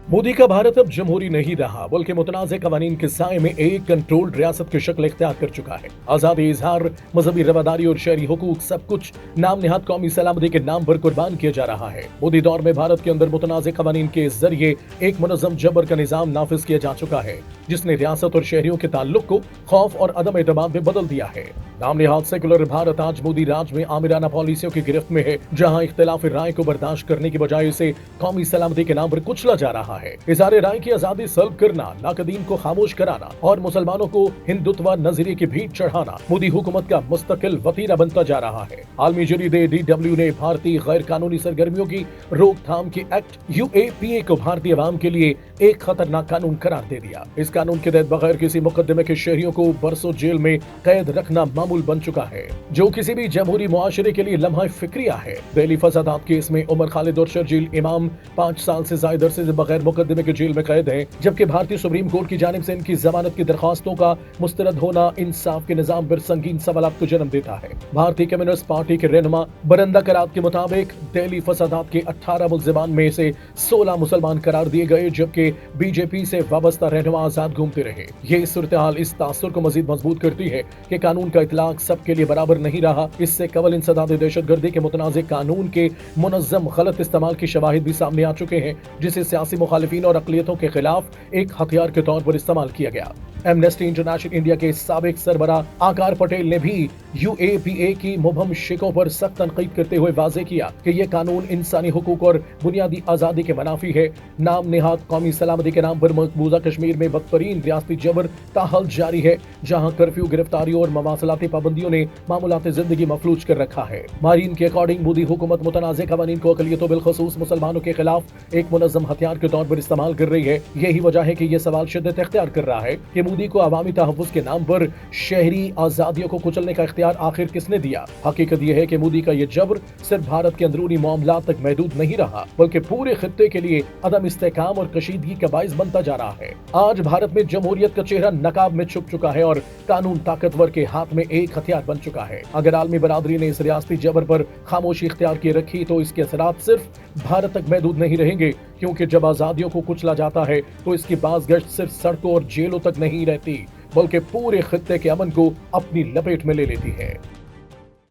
मोदी का भारत अब जमहूरी नहीं रहा बल्कि मुतनाज़ कवानीन के साए में एक कंट्रोल्ड रियासत की शक्ल इख्तियार कर चुका है। आज़ादी, इजहार, मजहबी रवादारी और शहरी हुकूक सब कुछ नाम निहाद कौमी सलामती के नाम पर कुर्बान किया जा रहा है। मोदी दौर में भारत के अंदर मुतनाज़ कवानीन के जरिए एक मुनज़्ज़म जबर का निज़ाम नाफिज किया जा चुका है, जिसने रियासत और शहरियों के ताल्लुक को खौफ और अदम एतमाद में बदल दिया है। नाम निहाद सेकुलर भारत आज मोदी राज में आमिराना पॉलिसियों की गिरफ्त में है, जहां इख्तिलाफ राय को बर्दाश्त करने की बजाय इसे कौमी सलामती के नाम पर कुचला जा रहा है। इज़हार राय की आजादी सल्ब करना, नाकदीन को खामोश कराना और मुसलमानों को हिंदुत्व नजरिए की भीट चढ़ाना मोदी हुकूमत का मुस्तकिल वतीरा बनता जा रहा है। आलमी जरीदे DW ने भारतीय गैर कानूनी सरगर्मियों की रोकथाम के एक्ट UAPA को भारतीय अवाम के लिए एक खतरनाक कानून करार दे दिया। इस कानून के तहत बगैर किसी मुकदमे के शहरियों को बरसों जेल में कैद रखना मामूल बन चुका है, जो किसी भी जमहूरी मुआशरे के लिए लम्हा फिक्रिया है। दिल्ली फसादात केस में उमर खालिद और शर्जील इमाम 5 साल से ज्यादा अरसे से बगैर मुकदमे के जेल में कैद हैं, जबकि भारतीय सुप्रीम कोर्ट की जानिब से इनकी जमानत की दरखास्तों का मुस्तरद होना इंसाफ के निजाम पर संगीन सवालात को जन्म देता है। भारतीय कम्युनिस्ट पार्टी के रहनुमा बरंदा करात के मुताबिक दिल्ली फसादात के 18 मुल्जिमान में से 16 मुसलमान करार दिए गए, जबकि बीजेपी से वाबस्ता रहनुमा आजाद घूमते रहे। ये सूरत-ए-हाल इस तासुर को मजीद मजबूत करती है कि कानून का इतलाक सबके लिए बराबर नहीं रहा। इससे कवल इंसदाद दहशतगर्दी के मुतनाज़ कानून के मुनज़्ज़म गलत इस्तेमाल की शवाहिद भी सामने आ चुके हैं, जिसे सियासी मुखालिफिन और अक़लियतों के खिलाफ एक हथियार के तौर पर इस्तेमाल किया गया। एमनेस्टी इंटरनेशनल इंडिया के साबिक सरबराह आकार पटेल ने भी UAPA की मुबहम शिकों पर सख्त तनकीद करते हुए वाज़ेह किया कि यह कानून इंसानी हुकूक और बुनियादी आज़ादी के मनाफी है। नाम निहाद कौमी सलामती के नाम पर मकबूजा कश्मीर में बदतरीन रियासती जबर ताहल जारी है, जहाँ कर्फ्यू, गिरफ्तारियों और मवासलाती पाबंदियों ने मामूलात जिंदगी मफलूज कर रखा है। मारीन के अकॉर्डिंग मोदी हुकूमत मुतनाज़ कवानीन को अक़लियतों बिलखुसूस मुसलमानों के खिलाफ एक मुनज़्ज़म हथियार के तौर पर इस्तेमाल कर रही है। यही वजह है कि यह सवाल शिद्दत इख्तियार कर रहा है कि मोदी को अवामी तहफ़्फ़ुज़ के नाम पर शहरी आज़ादियों को कुचलने का इख्तियार आखिर किसने दिया। हकीकत यह है कि मोदी का यह जबर सिर्फ भारत के अंदरूनी मामलात तक महदूद नहीं रहा, बल्कि पूरे खित्ते के लिए अदम इस्तेहकाम और कशीदगी का बाइस बनता जा रहा है। आज भारत में जमहूरियत का चेहरा नकाब में छुप चुका है और कानून ताकतवर के हाथ में एक हथियार बन चुका है। अगर आलमी बरादरी ने इस रियासती जबर पर खामोशी इख्तियार की रखी तो इसके असरात सिर्फ भारत तक महदूद नहीं रहेंगे, क्योंकि जब आजादियों को कुचला जाता है तो इसकी बाज़गश्त सिर्फ सड़कों और जेलों तक नहीं रहती, बल्कि पूरे खित्ते के अमन को अपनी लपेट में ले लेती है।